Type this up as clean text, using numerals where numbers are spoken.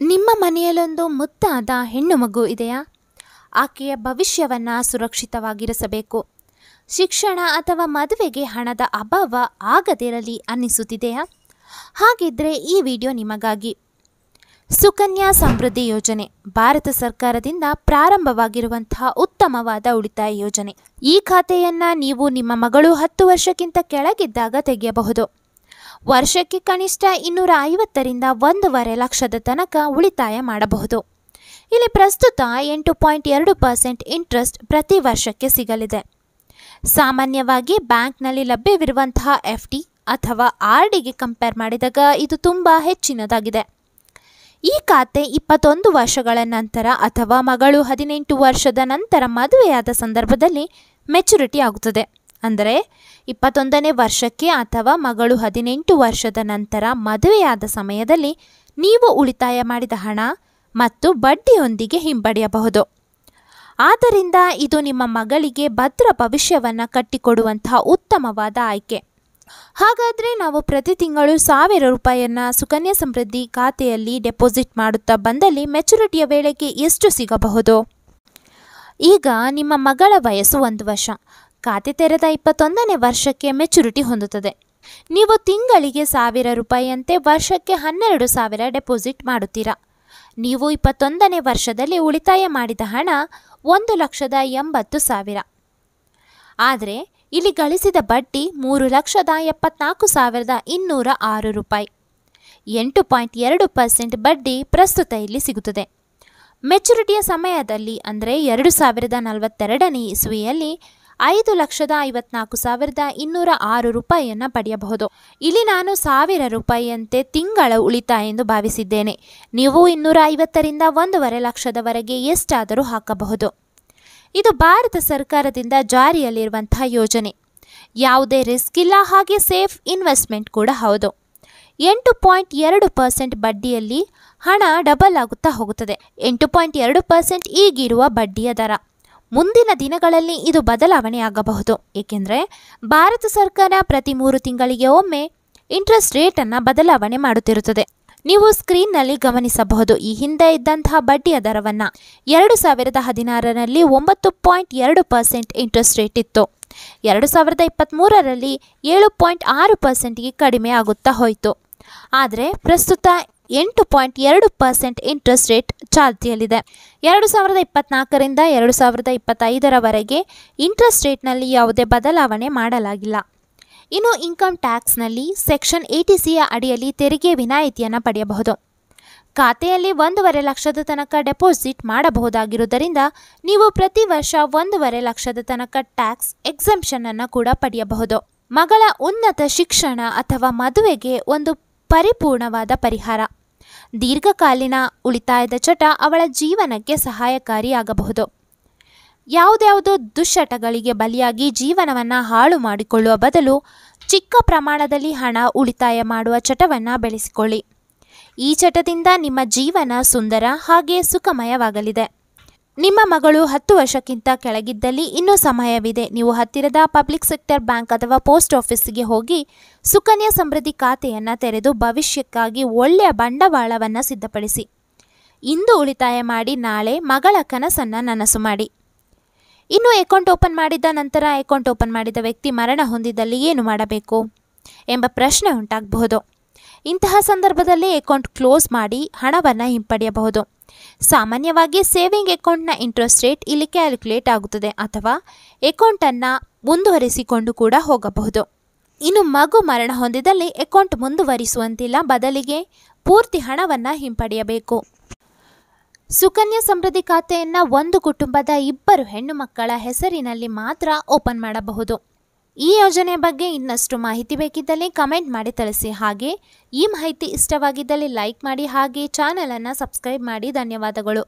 ನಿಮ್ಮ ಮನೆಯಲ್ಲೊಂದು ಮುದ್ದಾದ ಹೆಣ್ಣು ಮಗು ಇದೆಯಾ? ಆಕೆಯ ಭವಿಷ್ಯವನ್ನು ಸುರಕ್ಷಿತವಾಗಿರಿಸಬೇಕು. ಶಿಕ್ಷಣ ಅಥವಾ ಮದುವೆಗೆ ಹಣದ ಅಭಾವ ಆಗದಿರಲಿ ಅನ್ನಿಸುತ್ತಿದೆಯಾ? ಹಾಗಿದ್ರೆ ಈ ವಿಡಿಯೋ ನಿಮಗಾಗಿ. ಸುಕನ್ಯಾ ಸಮೃದ್ಧಿ ಯೋಜನೆ ಭಾರತ ಸರ್ಕಾರದಿಂದ ಪ್ರಾರಂಭವಾಗಿರುವಂತಹ ಉತ್ತಮವಾದ ಉಳಿತಾಯ ಯೋಜನೆ. ಈ ಖಾತೆಯನ್ನು ನೀವು ನಿಮ್ಮ ಮಗಳು 10 ವರ್ಷಕ್ಕಿಂತ ಕೆಳಗಿದ್ದಾಗ ತೆಗೆಯಬಹುದು. ವರ್ಷಕ್ಕೆ ಕನಿಷ್ಠ 250ರಿಂದ 1.5 ಲಕ್ಷದ ತನಕ ಉಳಿತಾಯ ಮಾಡಬಹುದು. ಇಲ್ಲಿ ಪ್ರಸ್ತುತ 8.2% ಇಂಟ್ರೆಸ್ಟ್ ಪ್ರತಿ ವರ್ಷಕ್ಕೆ ಸಿಗಲಿದೆ. ಸಾಮಾನ್ಯವಾಗಿ ಬ್ಯಾಂಕ್ನಲ್ಲಿ ಲಭ್ಯವಿರುವಂತಹ FD ಅಥವಾ RDಗೆ ಕಂಪೇರ್ ಮಾಡಿದಾಗ ಇದು ತುಂಬ ಹೆಚ್ಚಿನದಾಗಿದೆ. ಈ ಖಾತೆ 21 ವರ್ಷಗಳ ನಂತರ ಅಥವಾ ಮಗಳು 18 ವರ್ಷದ ನಂತರ ಮದುವೆಯಾದ ಸಂದರ್ಭದಲ್ಲಿ ಮೆಚುರಿಟಿ ಆಗುತ್ತದೆ. ಅಂದರೆ 21ನೇ ವರ್ಷಕ್ಕೆ ಅಥವಾ ಮಗಳು 18 ವರ್ಷದ ನಂತರ ಮದುವೆಯಾದ ಸಮಯದಲ್ಲಿ ನೀವು ಉಳಿತಾಯ ಮಾಡಿದ ಹಣ ಮತ್ತು ಬಡ್ಡಿಯೊಂದಿಗೆ ಹಿಂಪಡೆಯಬಹುದು. ಆದ್ದರಿಂದ ಇದು ನಿಮ್ಮ ಮಗಳಿಗೆ ಭದ್ರ ಭವಿಷ್ಯವನ್ನು ಕಟ್ಟಿಕೊಡುವಂತಹ ಉತ್ತಮವಾದ ಆಯ್ಕೆ. ಹಾಗಾದರೆ ನಾವು ಪ್ರತಿ ತಿಂಗಳು 1000 ರೂಪಾಯಿಯನ್ನು ಸುಕನ್ಯಾ ಸಮೃದ್ಧಿ ಖಾತೆಯಲ್ಲಿ ಡೆಪಾಸಿಟ್ ಮಾಡುತ್ತಾ ಬಂದಲ್ಲಿ ಮೆಚುರಿಟಿಯ ವೇಳೆಗೆ ಎಷ್ಟು ಸಿಗಬಹುದು? ಈಗ ನಿಮ್ಮ ಮಗಳ ವಯಸ್ಸು 1 ವರ್ಷ. ಖಾತೆ ತೆರೆದ 21ನೇ ವರ್ಷಕ್ಕೆ ಮೆಚುರಿಟಿ ಹೊಂದುತ್ತದೆ. ನೀವು ತಿಂಗಳಿಗೆ 1000 ರೂಪಾಯಿಯಂತೆ ವರ್ಷಕ್ಕೆ 12,000 ಡೆಪಾಸಿಟ್ ಮಾಡುತ್ತೀರಾ. ನೀವು 21ನೇ ವರ್ಷದಲ್ಲಿ ಉಳಿತಾಯ ಮಾಡಿದ ಹಣ 1,80,000. ಆದರೆ ಇಲ್ಲಿ ಗಳಿಸಿದ ಬಡ್ಡಿ 3,74,206 ರೂಪಾಯಿ. 8.2% ಬಡ್ಡಿ ಪ್ರಸ್ತುತ ಇಲ್ಲಿ ಸಿಗುತ್ತದೆ. ಮೆಚುರಿಟಿಯ ಸಮಯದಲ್ಲಿ ಅಂದರೆ 2042ನೇ ಇಸ್ವಿಯಲ್ಲಿ 5,54,206 ರೂಪಾಯಿಯನ್ನು ಪಡೆಯಬಹುದು. ಇಲ್ಲಿ ನಾನು 1000 ರೂಪಾಯಿಯಂತೆ ತಿಂಗಳ ಉಳಿತಾಯ ಎಂದು ಭಾವಿಸಿದ್ದೇನೆ. ನೀವು 250ರಿಂದ 1.5 ಲಕ್ಷದವರೆಗೆ ಎಷ್ಟಾದರೂ ಹಾಕಬಹುದು. ಇದು ಭಾರತ ಸರ್ಕಾರದಿಂದ ಜಾರಿಯಲ್ಲಿರುವಂತಹ ಯೋಜನೆ. ಯಾವುದೇ ರಿಸ್ಕ್ ಇಲ್ಲ, ಹಾಗೆ ಸೇಫ್ ಇನ್ವೆಸ್ಟ್ಮೆಂಟ್ ಕೂಡ ಹೌದು. 8.2% ಬಡ್ಡಿಯಲ್ಲಿ ಹಣ ಡಬಲ್ ಆಗುತ್ತಾ ಹೋಗುತ್ತದೆ. 8.2% ಈಗಿರುವ ಬಡ್ಡಿಯ ದರ. ಮುಂದಿನ ದಿನಗಳಲ್ಲಿ ಇದು ಬದಲಾವಣೆ ಆಗಬಹುದು. ಏಕೆಂದರೆ ಭಾರತ ಸರ್ಕಾರ ಪ್ರತಿ 3 ತಿಂಗಳಿಗೆ ಒಮ್ಮೆ ಇಂಟ್ರೆಸ್ಟ್ ರೇಟನ್ನು ಬದಲಾವಣೆ ಮಾಡುತ್ತಿರುತ್ತದೆ. ನೀವು ಸ್ಕ್ರೀನ್ನಲ್ಲಿ ಗಮನಿಸಬಹುದು ಈ ಹಿಂದೆ ಇದ್ದಂತಹ ಬಡ್ಡಿಯ ದರವನ್ನು. 2016ರಲ್ಲಿ 9.2% ಇಂಟ್ರೆಸ್ಟ್ ರೇಟ್ ಇತ್ತು. 2023ರಲ್ಲಿ 7.6%ಗೆ ಕಡಿಮೆ ಆಗುತ್ತಾ ಹೋಯಿತು. ಆದರೆ ಪ್ರಸ್ತುತ 8.2% ಇಂಟ್ರೆಸ್ಟ್ ರೇಟ್ ಚಾಲ್ತಿಯಲ್ಲಿದೆ. 2024ರಿಂದ 2025ರವರೆಗೆ ಇಂಟ್ರೆಸ್ಟ್ ರೇಟ್ನಲ್ಲಿ ಯಾವುದೇ ಬದಲಾವಣೆ ಮಾಡಲಾಗಿಲ್ಲ. ಇನ್ನು ಇನ್ಕಮ್ ಟ್ಯಾಕ್ಸ್ನಲ್ಲಿ ಸೆಕ್ಷನ್ 80Cಯ ಅಡಿಯಲ್ಲಿ ತೆರಿಗೆ ವಿನಾಯಿತಿಯನ್ನು ಪಡೆಯಬಹುದು. ಖಾತೆಯಲ್ಲಿ 1.5 ಲಕ್ಷದ ತನಕ ಡೆಪಾಸಿಟ್ ಮಾಡಬಹುದಾಗಿರುವುದರಿಂದ ನೀವು ಪ್ರತಿ ವರ್ಷ 1.5 ಲಕ್ಷದ ತನಕ ಟ್ಯಾಕ್ಸ್ ಎಕ್ಸೆಂಪ್ಷನ್ ಅನ್ನು ಕೂಡ ಪಡೆಯಬಹುದು. ಮಗಳ ಉನ್ನತ ಶಿಕ್ಷಣ ಅಥವಾ ಮದುವೆಗೆ ಒಂದು ಪರಿಪೂರ್ಣವಾದ ಪರಿಹಾರ. ದೀರ್ಘಕಾಲೀನ ಉಳಿತಾಯದ ಚಟ ಅವಳ ಜೀವನಕ್ಕೆ ಸಹಾಯಕಾರಿಯಾಗಬಹುದು. ಯಾವುದ್ಯಾವುದೋ ದುಶ್ಚಟಗಳಿಗೆ ಬಲಿಯಾಗಿ ಜೀವನವನ್ನು ಹಾಳು ಮಾಡಿಕೊಳ್ಳುವ ಬದಲು ಚಿಕ್ಕ ಪ್ರಮಾಣದಲ್ಲಿ ಹಣ ಉಳಿತಾಯ ಮಾಡುವ ಚಟವನ್ನು ಬೆಳೆಸಿಕೊಳ್ಳಿ. ಈ ಚಟದಿಂದ ನಿಮ್ಮ ಜೀವನ ಸುಂದರ ಹಾಗೆ ಸುಖಮಯವಾಗಲಿದೆ. ನಿಮ್ಮ ಮಗಳು 10 ವರ್ಷಕ್ಕಿಂತ ಕೆಳಗಿದ್ದಲ್ಲಿ ಇನ್ನೂ ಸಮಯವಿದೆ. ನೀವು ಹತ್ತಿರದ ಪಬ್ಲಿಕ್ ಸೆಕ್ಟರ್ ಬ್ಯಾಂಕ್ ಅಥವಾ ಪೋಸ್ಟ್ ಆಫೀಸ್ಗೆ ಹೋಗಿ ಸುಕನ್ಯಾ ಸಮೃದ್ಧಿ ಖಾತೆಯನ್ನು ತೆರೆದು ಭವಿಷ್ಯಕ್ಕಾಗಿ ಒಳ್ಳೆಯ ಬಂಡವಾಳವನ್ನು ಸಿದ್ಧಪಡಿಸಿ. ಇಂದು ಉಳಿತಾಯ ಮಾಡಿ ನಾಳೆ ಮಗಳ ಕನಸನ್ನು ನನಸು ಮಾಡಿ. ಇನ್ನು ಅಕೌಂಟ್ ಓಪನ್ ಮಾಡಿದ ನಂತರ ಅಕೌಂಟ್ ಓಪನ್ ಮಾಡಿದ ವ್ಯಕ್ತಿ ಮರಣ ಹೊಂದಿದಲ್ಲಿ ಏನು ಮಾಡಬೇಕು ಎಂಬ ಪ್ರಶ್ನೆ ಉಂಟಾಗಬಹುದು. ಇಂತಹ ಸಂದರ್ಭದಲ್ಲಿ ಅಕೌಂಟ್ ಕ್ಲೋಸ್ ಮಾಡಿ ಹಣವನ್ನು ಹಿಂಪಡೆಯಬಹುದು. ಸಾಮಾನ್ಯವಾಗಿ ಸೇವಿಂಗ್ ಅಕೌಂಟ್ನ ಇಂಟ್ರೆಸ್ಟ್ ರೇಟ್ ಇಲ್ಲಿ ಕ್ಯಾಲ್ಕುಲೇಟ್ ಆಗುತ್ತದೆ ಅಥವಾ ಅಕೌಂಟನ್ನು ಮುಂದುವರಿಸಿಕೊಂಡು ಕೂಡ ಹೋಗಬಹುದು. ಇನ್ನು ಮಗು ಮರಣ ಹೊಂದಿದಲ್ಲಿ ಅಕೌಂಟ್ ಮುಂದುವರಿಸುವಂತಿಲ್ಲ, ಬದಲಿಗೆ ಪೂರ್ತಿ ಹಣವನ್ನು ಹಿಂಪಡೆಯಬೇಕು. ಸುಕನ್ಯಾ ಸಮೃದ್ಧಿ ಖಾತೆಯನ್ನು ಒಂದು ಕುಟುಂಬದ 2 ಹೆಣ್ಣು ಮಕ್ಕಳ ಹೆಸರಿನಲ್ಲಿ ಮಾತ್ರ ಓಪನ್ ಮಾಡಬಹುದು. ಈ ಯೋಜನೆಯ ಬಗ್ಗೆ ಇನ್ನಷ್ಟು ಮಾಹಿತಿ ಬೇಕಿದ್ದಲ್ಲಿ ಕಮೆಂಟ್ ಮಾಡಿ ತಿಳಿಸಿ. ಹಾಗೆ ಈ ಮಾಹಿತಿ ಇಷ್ಟವಾಗಿದ್ದಲ್ಲಿ ಲೈಕ್ ಮಾಡಿ, ಹಾಗೆ ಚಾನಲನ್ನು ಸಬ್ಸ್ಕ್ರೈಬ್ ಮಾಡಿ. ಧನ್ಯವಾದಗಳು.